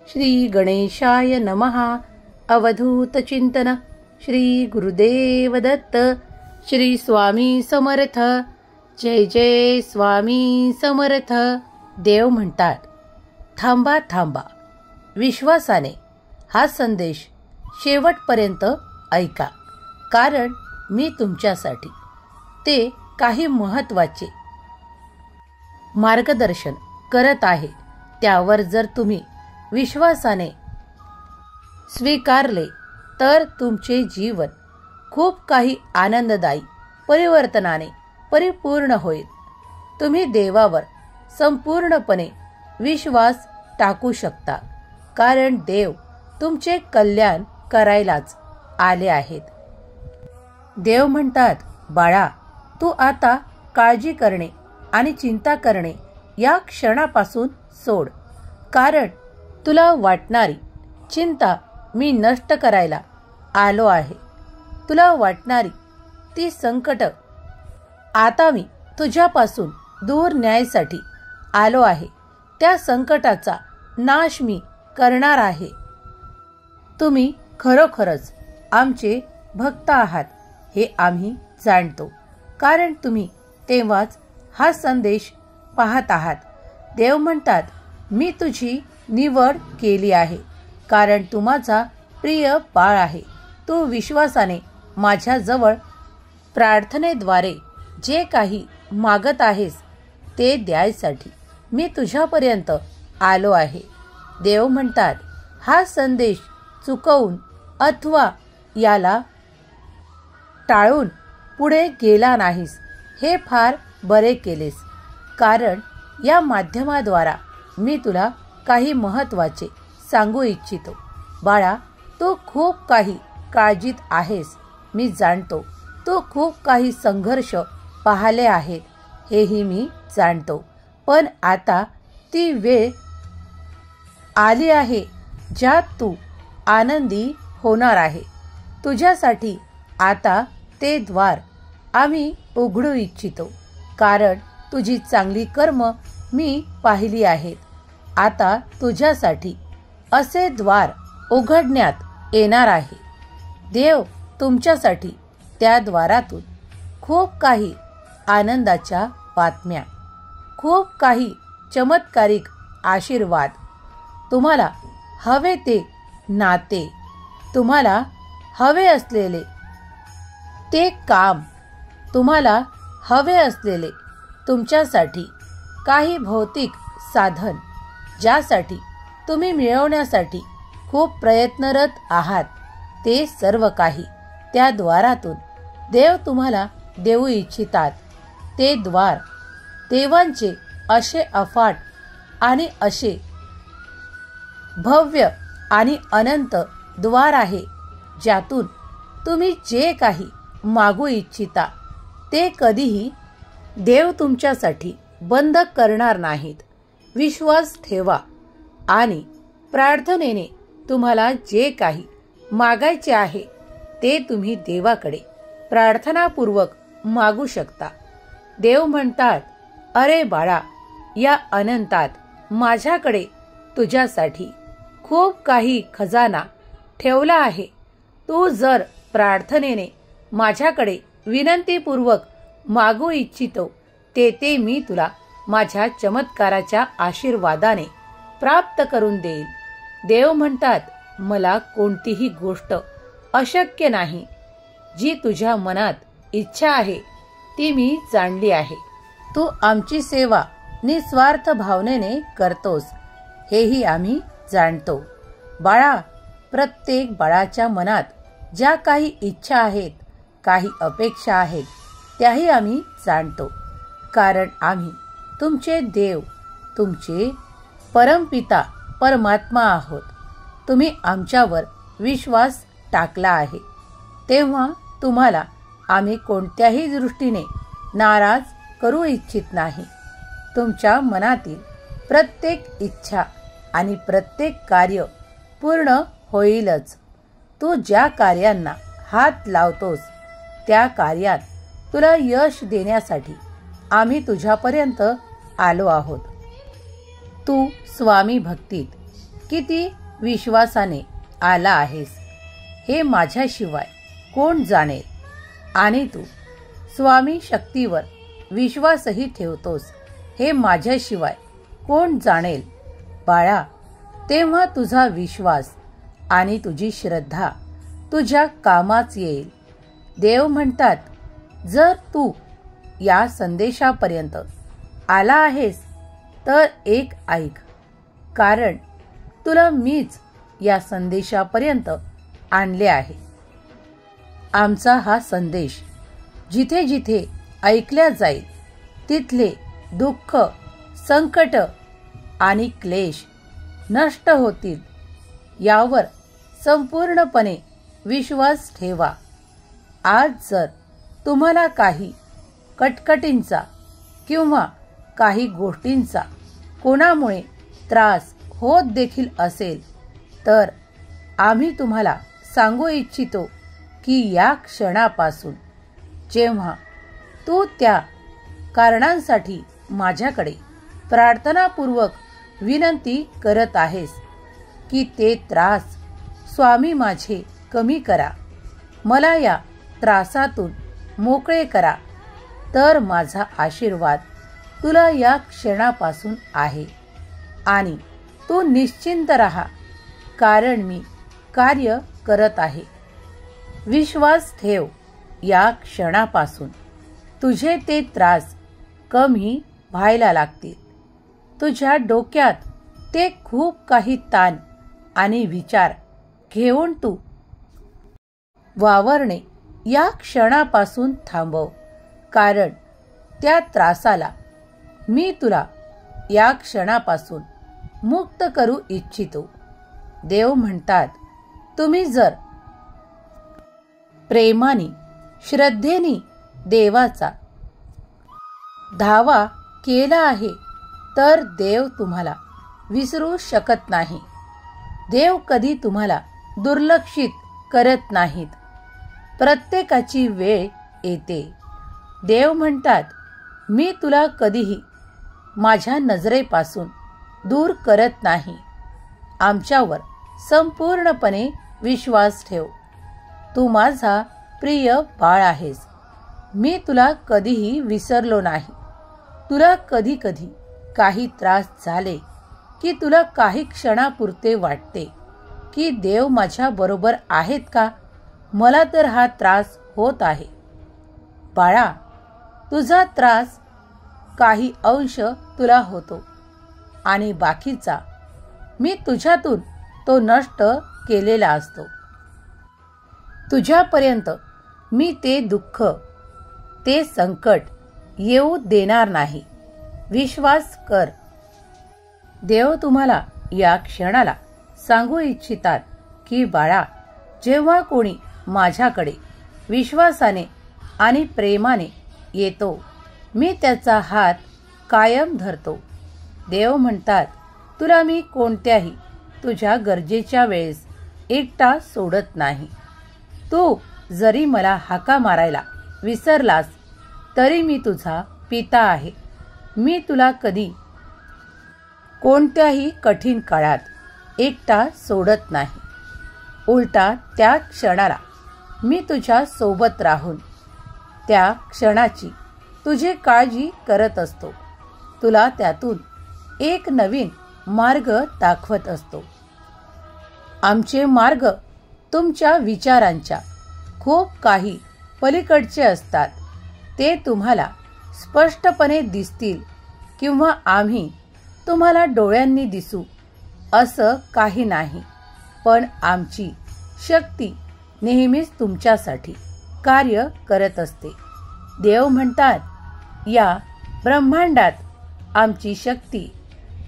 श्री गणेशाय नमः. अवधूत चिंतन. श्री गुरुदेव दत्त. श्री स्वामी समर्थ. जय जय स्वामी समर्थ. देव म्हणतात, थांबा थांबा, विश्वासाने हा संदेश शेवटपर्यंत ऐका, कारण मी तुमच्यासाठी ते काही महत्त्वाचे मार्गदर्शन करत आहे. त्यावर जर तुम्ही विश्वासाने स्वीकारले तर तुमचे जीवन खूप काही आनंददायी परिवर्तनाने परिपूर्ण होईल. तुम्ही देवावर संपूर्णपणे विश्वास टाकू शकता, कारण देव तुमचे कल्याण करायलाच आले आहेत. देव म्हणतात, बाळा, तू आता काळजी करणे आणि चिंता करणे या क्षणापासून सोड, कारण तुला वाटणारी चिंता मी नष्ट करायला आलो आहे. तुला वाटणारी ती संकट आता मी तुझ्यापासून दूर न्यायसाठी आलो आहे. त्या संकटाचा नाश मी करणार आहे. तुम्ही खरोखरच आमचे भक्त आहात हे आम्ही जाणतो, कारण तुम्ही तेव्हाच हा संदेश पाहत आहात. देव म्हणतात, मी तुझी निवड केली आहे, कारण तू माझा प्रिय बाळ आहे. तू विश्वासाने माझ्याजवळ प्रार्थनेद्वारे जे काही मागत आहेस ते द्यायसाठी मी तुझ्यापर्यंत आलो आहे. देव म्हणतात, हा संदेश चुकवून अथवा याला टाळून पुढे गेला नाहीस, हे फार बरे केलेस, कारण या माध्यमाद्वारा मी तुला काही महत्त्वाचे सांगू इच्छितो. बाळा, तू खूप काही काळजीत आहेस, मी जाणतो. तू खूप काही संघर्ष पाहिले आहेत, हेही मी जाणतो. पण आता ती वेळ आली आहे ज्यात तू आनंदी होणार आहे. तुझ्यासाठी आता ते द्वार आम्ही उघडू इच्छितो, कारण तुझी चांगली कर्म मी पाहिली आहेत. आता तुझ्यासाठी असे द्वार उघडण्यात येणार आहे. देव तुमच्यासाठी त्या द्वारातून खूप काही आनंदाच्या बातम्या, खूप काही चमत्कारिक आशीर्वाद, तुम्हाला हवे ते नाते, तुम्हाला हवे असलेले ते काम, तुम्हाला हवे असलेले तुमच्यासाठी काही भौतिक साधन, ज्यासाठी तुम्ही मिळवण्यासाठी खूप प्रयत्नरत आहात, ते सर्व काही त्या द्वारातून देव तुम्हाला देऊ इच्छितात. ते द्वार देवांचे असे अफाट आणि असे भव्य आणि अनंत द्वार आहे, ज्यातून तुम्ही जे काही मागू इच्छिता ते कधीही देव तुमच्यासाठी बंद करणार नाहीत. विश्वास ठेवा आणि प्रार्थनेने तुम्हाला जे काही मागायचे आहे ते तुम्ही देवाकडे प्रार्थनापूर्वक मागू शकता. देव म्हणतात, अरे बाळा, या अनंतात माझ्याकडे तुझ्यासाठी खूप काही खजाना ठेवला आहे. तू जर प्रार्थनेने माझ्याकडे विनंतीपूर्वक मागू इच्छितो ते मी तुला माझ्या चमत्काराच्या आशीर्वादाने प्राप्त करून देईल. देव म्हणतात, मला कोणतीही गोष्ट अशक्य नाही. जी तुझ्या मनात इच्छा आहे ती मी जाणली आहे. तू आमची सेवा निस्वार्थ भावनेने करतोस, हेही आम्ही जाणतो. बाळा, प्रत्येक बाळाच्या मनात ज्या काही इच्छा आहेत, काही अपेक्षा आहेत, त्याही आम्ही जाणतो, कारण आम्ही तुमचे देव, तुमचे परमपिता परमात्मा आहोत. तुम्ही आमच्यावर विश्वास टाकला आहे, तेव्हा तुम्हाला आम्ही कोणत्याही दृष्टीने नाराज करू इच्छित नाही. तुमच्या मनातील प्रत्येक इच्छा आणि प्रत्येक कार्य पूर्ण होईलच. तू ज्या कार्यांना हात लावतोस त्या कार्यात तुला यश देण्यासाठी आम्ही तुझ्यापर्यंत आलो आहोत. तू स्वामी भक्तीत किती विश्वासाने आला आहेस हे माझ्याशिवाय कोण जाणेल, आणि तू स्वामी शक्तीवर विश्वासही ठेवतोस हे माझ्याशिवाय कोण जाणेल. बाळा, तेव्हा तुझा विश्वास आणि तुझी श्रद्धा तुझ्या कामाच येईल. देव म्हणतात, जर तू या संदेशापर्यंत आला आहेस तर एक ऐक, कारण तुला मीच या संदेशापर्यंत आणले आहे. आमचा हा संदेश जिथे जिथे ऐकल्या जाईल तिथले दुःख, संकट आणि क्लेश नष्ट होतील यावर संपूर्णपणे विश्वास ठेवा. आज जर तुम्हाला काही कटकटींचा किंवा काही गोष्टींचा कोणामुळे त्रास होत देखील असेल तर आम्ही तुम्हाला सांगू इच्छितो की या क्षणापासून जेव्हा तू त्या कारणांसाठी माझ्याकडे प्रार्थनापूर्वक विनंती करत आहेस की ते त्रास स्वामी माझे कमी करा, मला या त्रासातून मोकळे करा, तर माझा आशीर्वाद तुला या क्षणापासून आहे आणि तू निश्चिंत राहा, कारण मी कार्य करत आहे. विश्वास ठेव, या क्षणापासून तुझे ते त्रास कमी व्हायला लागतील. तुझ्या डोक्यात ते खूप काही ताण आणि विचार घेऊन तू वावरणे या क्षणापासून थांबव, कारण त्या त्रासाला मी तुला या क्षणापासून मुक्त करू इच्छितो. देव म्हणतात, तुम्ही जर प्रेमाने, श्रद्धेने देवाचा धावा केला आहे तर देव तुम्हाला विसरू शकत नाही. देव कधी तुम्हाला दुर्लक्षित करत नाहीत. प्रत्येकाची वेळ येते. देव म्हणतात, मी तुला कधीही माझ्या नजरेपासून दूर करत नाही. आमच्यावर संपूर्णपणे विश्वास ठेव. तू माझा प्रिय बाळ आहेस. मी तुला कधीही विसरलो नाही. तुला कधी कधी काही त्रास झाले की तुला काही क्षणापुरते वाटते की देव माझ्या बरोबर आहेत का, मला तर हा त्रास होत आहे. बाळा, तुझा त्रास काही अंश तुला होतो आणि बाकीचा मी तुझ्यातून तो नष्ट केलेला असतो. तुझ्यापर्यंत मी ते दुःख, ते संकट येऊ देणार नाही. विश्वास कर. देव तुम्हाला या क्षणाला सांगू इच्छितात की बाळा, जेव्हा कोणी माझ्याकडे विश्वासाने आणि प्रेमाने येतो, मी त्याचा हात कायम धरतो. देव म्हणतात, तुला मी कोणत्याही तुझ्या गरजेच्या वेळेस एकटा सोडत नाही. तू जरी मला हाका मारायला विसरलास तरी मी तुझा पिता आहे. मी तुला कधी कोणत्याही कठीण काळात एकटा सोडत नाही. उलटा त्या क्षणाला मी तुझ्या सोबत राहून त्या क्षणाची तुझी काळजी करत असतो. तुला त्यातून एक नवीन मार्ग दाखवत असतो. आमचे मार्ग तुमच्या विचारांच्या खूप काही पलीकडचे असतात. ते तुम्हाला स्पष्टपणे दिसतील किंवा आम्ही तुम्हाला डोळ्यांनी दिसू असं काही नाही, पण आमची शक्ती नेहमीच तुमच्यासाठी कार्य करत असते. देव म्हणतात, या ब्रह्मांडात आमची शक्ती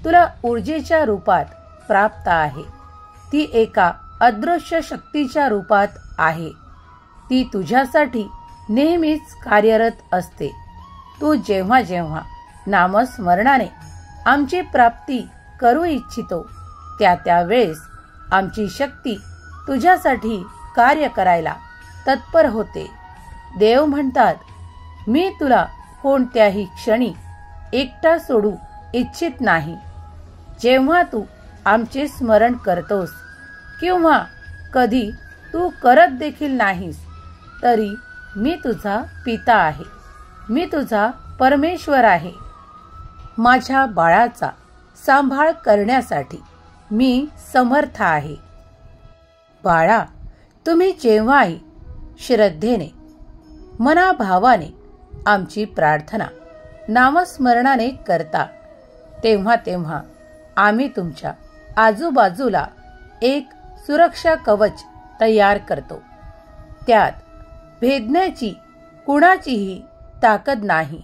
तुला ऊर्जेच्या रूपात प्राप्त आहे. ती एका अदृश्य शक्तीच्या रूपात आहे. ती तुझ्यासाठी नेहमीच कार्यरत असते. तू जेव्हा जेव्हा नामस्मरणाने आमची प्राप्ती करू इच्छितो त्या वेळेस आमची शक्ती तुझ्यासाठी कार्य करायला तत्पर होते. देव म्हणतात, मी तुला कोणत्याही क्षणी एकटा सोडू इच्छित नाही. जेव्हा तू आमचे स्मरण करतोस किंवा कधी तू करत देखील नाहीस, तरी मी तुझा पिता आहे, मी तुझा परमेश्वर आहे. माझ्या बाळाचा सांभाळ करण्यासाठी मी समर्थ आहे. बाळा, तुम्ही जेव्हाही श्रद्धेने मनाभावाने आमची प्रार्थना नामस्मरणाने करता, तेव्हा तेव्हा आम्ही तुमच्या आजूबाजूला एक सुरक्षा कवच तयार करतो. त्यात भेदण्याची कुणाचीही ताकद नाही.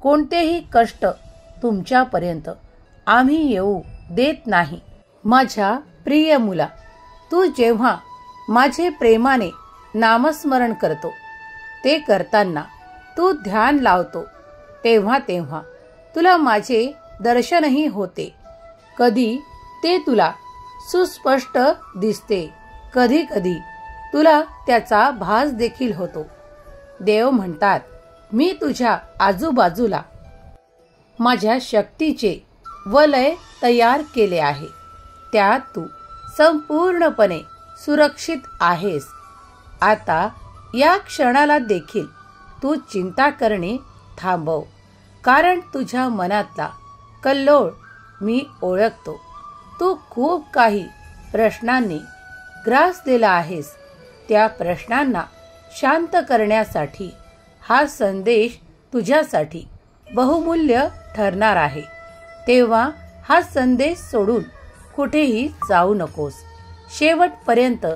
कोणतेही कष्ट तुमच्यापर्यंत आम्ही येऊ देत नाही. माझ्या प्रिय मुला, तू जेव्हा माझे प्रेमाने नामस्मरण करतो, ते करताना तू ध्यान लावतो, तेव्हा तेव्हा तुला माझे दर्शनही होते. कधी ते तुला सुस्पष्ट दिसते, कधी कधी तुला त्याचा भास देखील होतो. देव म्हणतात, मी तुझ्या आजूबाजूला माझ्या शक्तीचे वलय तयार केले आहे. त्यात तू संपूर्णपणे सुरक्षित आहेस. आता या क्षणाला देखील तू चिंता करणे थांबव, कारण तुझ्या मनातला कल्लोळ मी ओळखतो. तू खूप काही प्रश्नांनी ग्रासलेला आहेस. त्या प्रश्नांना शांत करण्यासाठी हा संदेश तुझ्यासाठी बहुमूल्य ठरणार आहे. तेव्हा हा संदेश सोडून कुठेही जाऊ नकोस. शेवटपर्यंत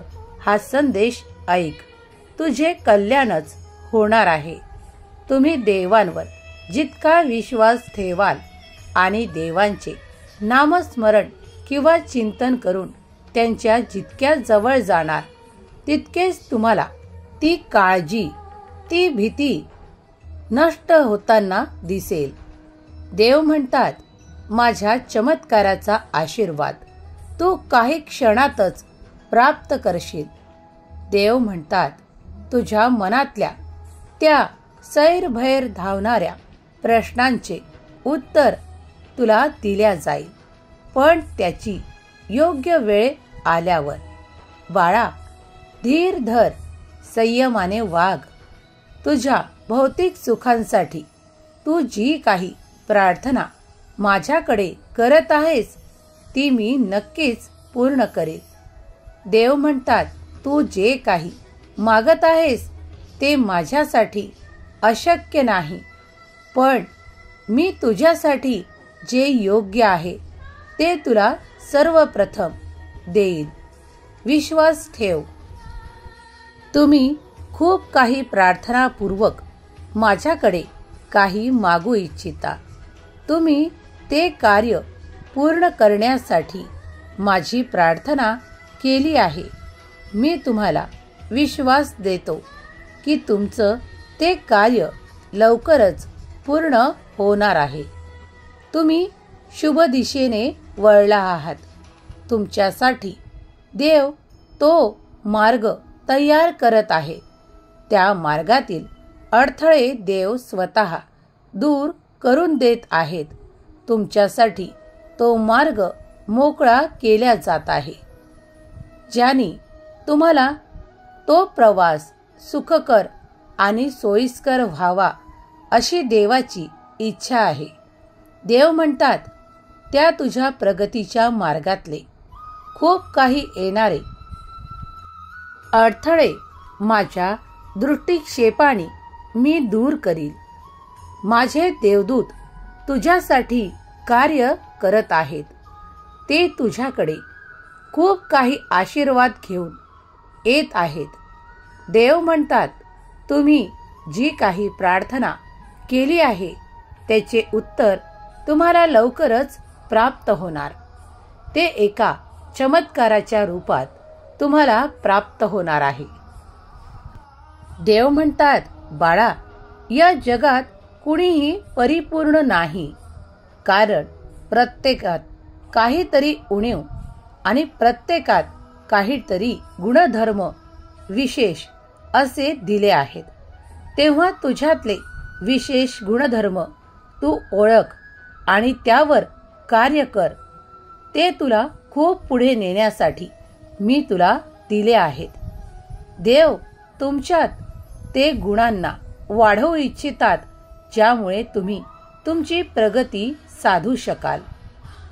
हा संदेश ऐक. तुझे कल्याणच होणार आहे. तुम्ही देवांवर जितका विश्वास ठेवाल आणि देवांचे नामस्मरण किंवा चिंतन करून त्यांच्या जितक्या जवळ जाणार, तितकेच तुम्हाला ती काळजी, ती भीती नष्ट होताना दिसेल. देव म्हणतात, माझ्या चमत्काराचा आशीर्वाद तू काही क्षणातच प्राप्त करशील. देव म्हणतात, तुझ्या मनातल्या त्या सैरभैर धावणाऱ्या प्रश्नांचे उत्तर तुला दिल्या जाईल, पण त्याची योग्य वेळ आल्यावर. बाळा, धीर धर, संयमाने वाग. तुझ्या भौतिक सुखांसाठी तू जी काही प्रार्थना माझ्याकडे करत आहेस, ती मी नक्कीच पूर्ण करेल. देव म्हणतात, तू जे काही मागत आहेस ते माझ्यासाठी अशक्य नाही, पण मी तुझ्यासाठी जे योग्य आहे ते तुला सर्वप्रथम देईल. विश्वास ठेव. तुम्ही खूप काही प्रार्थनापूर्वक माझ्याकडे काही मागू इच्छिता. तुम्ही ते कार्य पूर्ण करण्यासाठी माझी प्रार्थना केली आहे. मी तुम्हाला विश्वास देतो की तुमचं ते कार्य लवकरच पूर्ण होणार आहे. तुम्ही शुभ दिशेने वळला आहात. तुमच्यासाठी देव तो मार्ग तयार करत आहे. त्या मार्गातील अडथळे देव स्वतः दूर करून देत आहेत. तुमच्यासाठी तो मार्ग मोकळा केला जात आहे, ज्याने तुम्हाला तो प्रवास सुखकर आणि सोयीस्कर व्हावा अशी देवाची इच्छा आहे. देव म्हणतात, त्या तुझ्या प्रगतीच्या मार्गातले खूप काही येणारे अडथळे माझ्या दृष्टिक्षेपाने मी दूर करील. माझे देवदूत तुझ्यासाठी कार्य करत आहेत. ते तुझ्याकडे खूप काही आशीर्वाद घेऊन येत आहेत. देव म्हणतात, तुम्ही जी काही प्रार्थना केली आहे त्याचे उत्तर तुम्हाला लवकरच प्राप्त होणार. ते एका चमत्काराच्या रूपात तुम्हाला प्राप्त होणार आहे. देव म्हणतात, बाळा, या जगात कुणीही परिपूर्ण नाही, कारण प्रत्येकात काहीतरी उणीव आणि प्रत्येकात काहीतरी गुणधर्म विशेष असे दिले आहेत. तेव्हा तुझ्यातले विशेष गुणधर्म तू ओळख आणि त्यावर कार्य कर. ते तुला खूप पुढे नेण्यासाठी मी तुला दिले आहेत. देव तुमच्यात ते गुणांना वाढवू इच्छितात ज्यामुळे तुम्ही तुमची प्रगती साधू शकाल.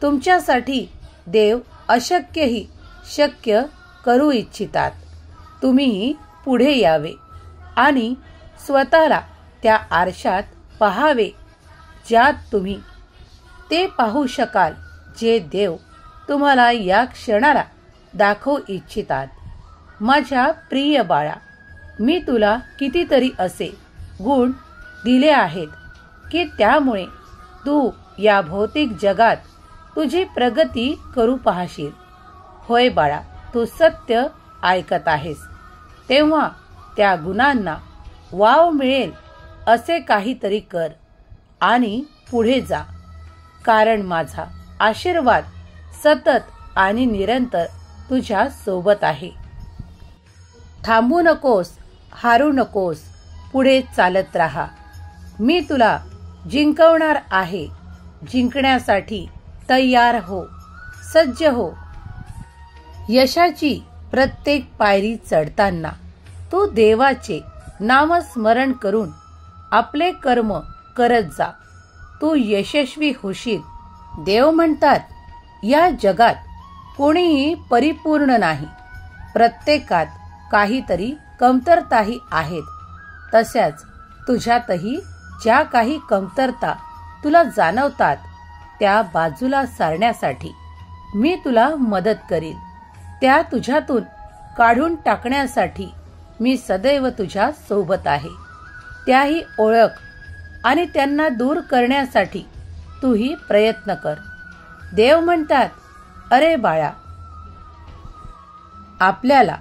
तुमच्यासाठी देव अशक्यही शक्य करू इच्छितात. तुम्हीही पुढे यावे आणि स्वतःला त्या आरशात पहावे ज्यात तुम्ही ते पाहू शकाल जे देव तुम्हाला या क्षणाला दाखवू इच्छितात. माझ्या प्रिय बाळा, मी तुला कितीतरी असे गुण दिले आहेत की त्यामुळे तू या भौतिक जगात तुझी प्रगती करू पाहशील. होय बाळा, तू सत्य ऐकत आहेस. तेव्हा त्या गुणांना वाव मिळेल असे काहीतरी कर आणि पुढे जा, कारण माझा आशीर्वाद सतत आणि निरंतर तुझ्या सोबत आहे. थांबू नकोस, हारू नकोस, पुढे चालत राहा. मी तुला जिंकवणार आहे. जिंकण्यासाठी तयार हो, सज्ज हो. यशाची प्रत्येक पायरी चढताना तू देवाचे नामस्मरण करून आपले कर्म करत जा. तू यशस्वी होशील. देव म्हणतात, या जगात कोणीही परिपूर्ण नाही. प्रत्येकात काहीतरी कमतरताही आहेत. तशाच तुझ्यातही ज्या काही कमतरता तुला जाणवतात त्या बाजूला सारण्यासाठी मी तुला मदत करीन. त्या तुझ्यातून काढून टाकण्यासाठी मी सदैव तुझ्या सोबत आहे. त्याही ओळख आणि त्यांना दूर करण्यासाठी तूही प्रयत्न कर. देव म्हणतात, अरे बाळा, आपल्याला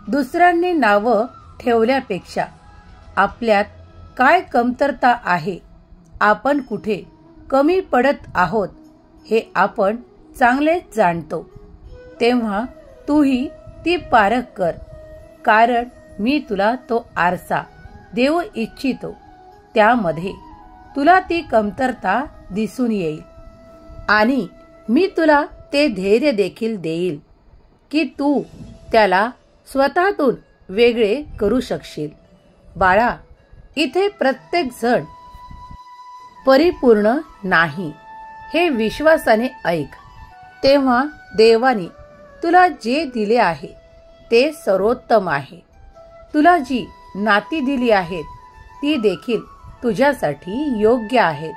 दुसऱ्यांनी नावं ठेवल्यापेक्षा आपल्यात काय कमतरता आहे, आपण कुठे कमी पडत आहोत हे आपण चांगलेच जाणतो. तेव्हा तूही ती पारख कर, कारण मी तुला तो आरसा देऊ इच्छितो. त्यामध्ये तुला ती कमतरता दिसून येईल आणि मी तुला ते धैर्य देखील देईल की तू त्याला स्वतःतून वेगळे करू शकशील. बाळा, इथे प्रत्येक जण परिपूर्ण नाही हे विश्वासाने ऐक. तेव्हा देवाने तुला जे दिले आहे ते सर्वोत्तम आहे. तुला जी नाती दिली आहेत ती देखील तुझ्यासाठी योग्य आहेत.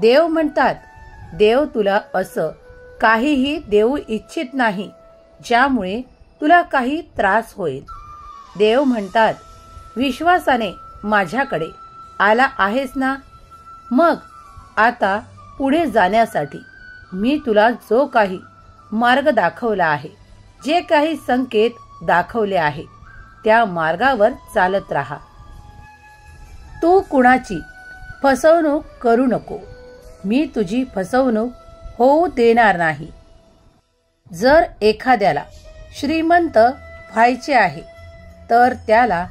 देव म्हणतात, देव तुला असं काहीही देऊ इच्छित नाही ज्यामुळे तुला काही त्रास होईल. देव म्हणतात, विश्वासाने माझ्याकडे आला आहेस ना, मग आता पुढे जाण्यासाठी मी तुला जो काही मार्ग दाखवला आहे, जे काही संकेत दाखवले आहे, त्या मार्गावर चालत राहा. तू कुणाची फसवणूक करू नको. मी तुझी फसवणूक होऊ देणार नाही. जर एखाद्याला श्रीमंत व्हायचे आहे तर त्याला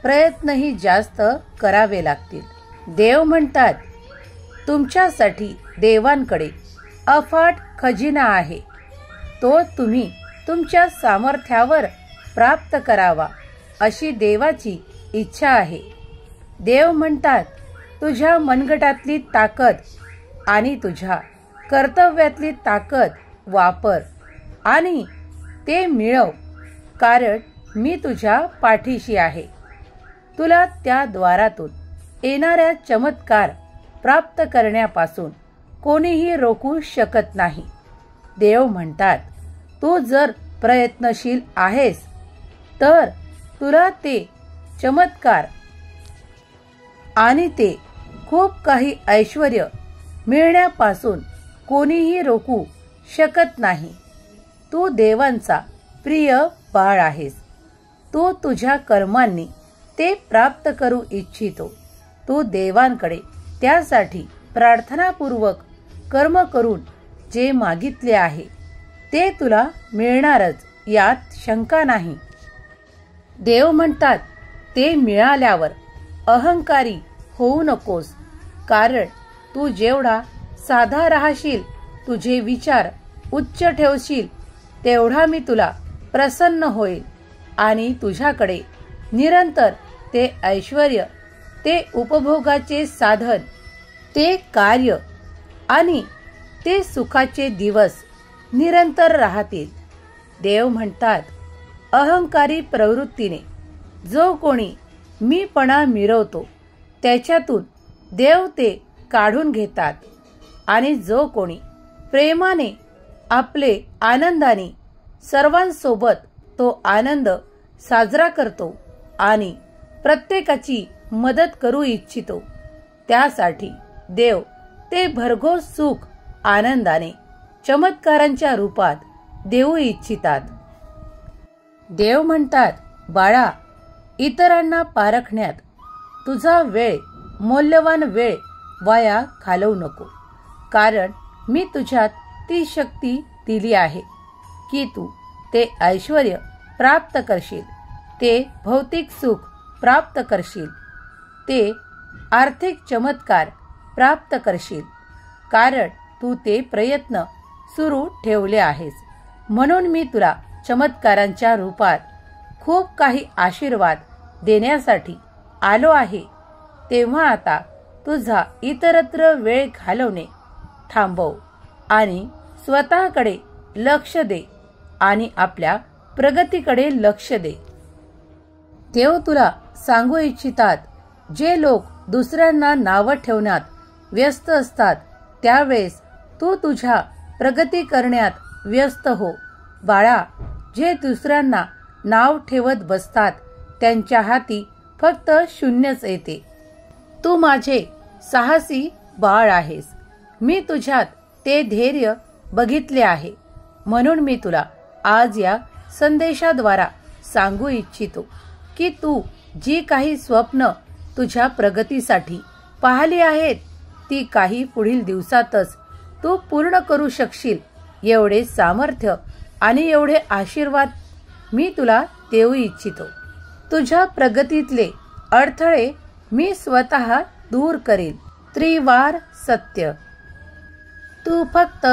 प्रयत्नही जास्त करावे लागतील. देव म्हणतात, तुमच्यासाठी देवांकडे अफाट खजिना आहे. तो तुम्ही तुमच्या सामर्थ्यावर प्राप्त करावा अशी देवाची इच्छा आहे. देव म्हणतात, तुझ्या मनगटातली ताकद आणि तुझ्या कर्तव्यातली ताकद वापर आणि ते मिळव, कारण मी तुझ्या पाठीशी आहे. तुला त्या द्वारातून येणाऱ्या चमत्कार प्राप्त करण्यापासून कोणीही रोखू शकत नाही. देव म्हणतात, तू जर प्रयत्नशील आहेस तर तुला ते चमत्कार आणि ते खूप काही ऐश्वर्य मिळण्यापासून कोणीही रोखू शकत नाही. तू देवांचा प्रिय बाळ आहेस. तू तुझ्या कर्मांनी ते प्राप्त करू इच्छितो. तू देवांकडे त्यासाठी प्रार्थनापूर्वक कर्म करून जे मागितले आहे ते तुला मिळणारच, यात शंका नाही. देव म्हणतात, ते मिळाल्यावर अहंकारी होऊ नकोस, कारण तू जेवढा साधा राहशील, तुझे विचार उच्च ठेवशील, तेवढा मी तुला प्रसन्न होईल आणि तुझ्याकडे निरंतर ते ऐश्वर्य, ते उपभोगाचे साधन, ते कार्य आणि ते सुखाचे दिवस निरंतर राहतील. देव म्हणतात, अहंकारी प्रवृत्तीने जो कोणी मीपणा मिरवतो त्याच्यातून देव ते काढून घेतात आणि जो कोणी प्रेमाने आपले आनंदाने सर्वांसोबत तो आनंद साजरा करतो आणि प्रत्येकाची मदत करू इच्छितो त्यासाठी देव ते भरघोस सुख आनंदाने चमत्कारांच्या रूपात देऊ इच्छितात. देव म्हणतात, बाळा, इतरांना पारखण्यात तुझा वेळ, मौल्यवान वेळ वाया घालवू नको, कारण मी तुझ्यात ती शक्ती दिली आहे की तू ते ऐश्वर्य प्राप्त करशील, ते भौतिक सुख प्राप्त करशील, ते आर्थिक चमत्कार प्राप्त करशील, कारण तू ते प्रयत्न सुरू ठेवले आहेस. म्हणून मी तुला चमत्कारांच्या रूपात खूप काही आशीर्वाद देण्यासाठी आलो आहे. तेव्हा आता तुझा इतरत्र वेळ घालवणे थांबव आणि स्वतःकडे लक्ष दे आणि आपल्या प्रगतीकडे लक्ष दे. देव तुला सांगू इच्छितात, जे लोक दुसऱ्यांना नावं ठेवण्यात व्यस्त असतात त्यावेळेस तू तुझ्या प्रगती करण्यात व्यस्त हो. बाळा, जे दुसऱ्यांना नाव ठेवत बसतात त्यांच्या हाती फक्त शून्यच येते. तू माझे साहसी बाळ आहेस. मी तुझ्यात ते धैर्य बघितले आहे. म्हणून मी तुला आज या संदेशाद्वारा सांगू इच्छितो की तू जी काही स्वप्न तुझ्या प्रगतीसाठी पाहिली आहेत ती काही पुढील दिवसातच तू पूर्ण करू शकशील एवढे सामर्थ्य आणि एवढे आशीर्वाद मी तुला देऊ इच्छितो. तुझ्या प्रगतीतले अडथळे मी स्वतः दूर करेन. त्रिवार सत्य. तू फक्त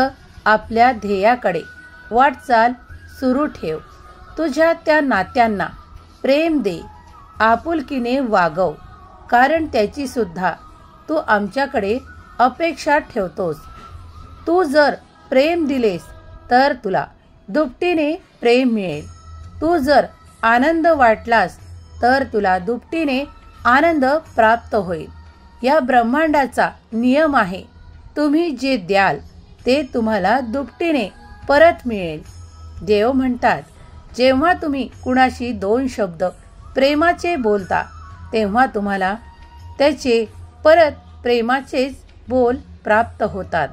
आपल्या ध्येयाकडे वाटचाल सुरू ठेव. तुझ्या त्या नात्यांना प्रेम दे, आपुलकीने वागव, कारण त्याची सुद्धा तू आमच्याकडे अपेक्षा ठेवतोस. तू जर प्रेम दिलेस तर तुला दुपटीने प्रेम मिळेल. तू जर आनंद वाटलास तर तुला दुपटीने आनंद प्राप्त होईल. या ब्रह्मांडाचा नियम आहे, तुम्ही जे द्याल ते तुम्हाला दुपटीने परत मिळेल. देव म्हणतात, जेव्हा तुम्ही कुणाशी 2 शब्द प्रेमाचे बोलता तेव्हा तुम्हाला त्याचे परत प्रेमाचेच बोल प्राप्त होतात.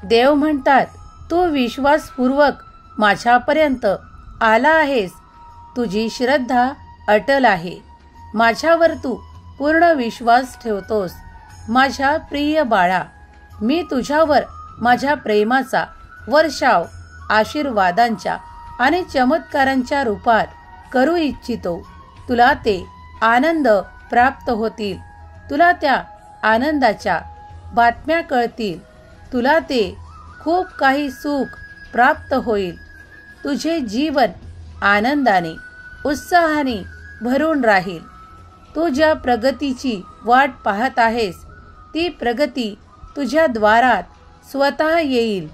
देव म्हणतात, तू विश्वासपूर्वक माझ्यापर्यंत आला आहेस. तुझी श्रद्धा अटल आहे. माझ्यावर तू पूर्ण विश्वास ठेवतोस. माझ्या प्रिय बाळा, मी तुझ्यावर माझ्या प्रेमाचा वर्षाव आशीर्वादांच्या आणि चमत्कारांच्या रूपात करू इच्छितो. तुला ते आनंद प्राप्त होतील. तुला त्या आनंदाच्या बातम्या कळतील. तुला ते खूप काही सुख प्राप्त होईल. तुझे जीवन आनंदाने, उत्साहाने भरून राहील. तू ज्या प्रगतीची वाट पाहत आहेस ती प्रगती तुझ्या द्वारात स्वतः येईल.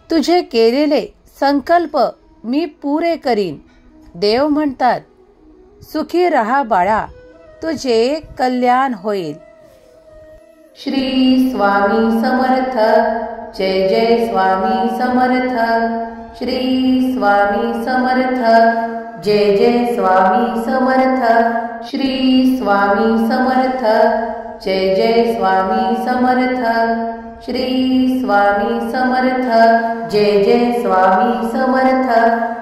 तुझे केलेले संकल्प मी पुरे करीन. देव म्हणतात, सुखी रहा बाळा, तुझे कल्याण होईल. श्री स्वामी समर्थ. जय जय स्वामी समर्थ. श्री स्वामी समर्थ. जय जय स्वामी समर्थ. श्री स्वामी समर्थ. जय जय स्वामी समर्थ. श्री स्वामी समर्थ. जय जय स्वामी समर्थ.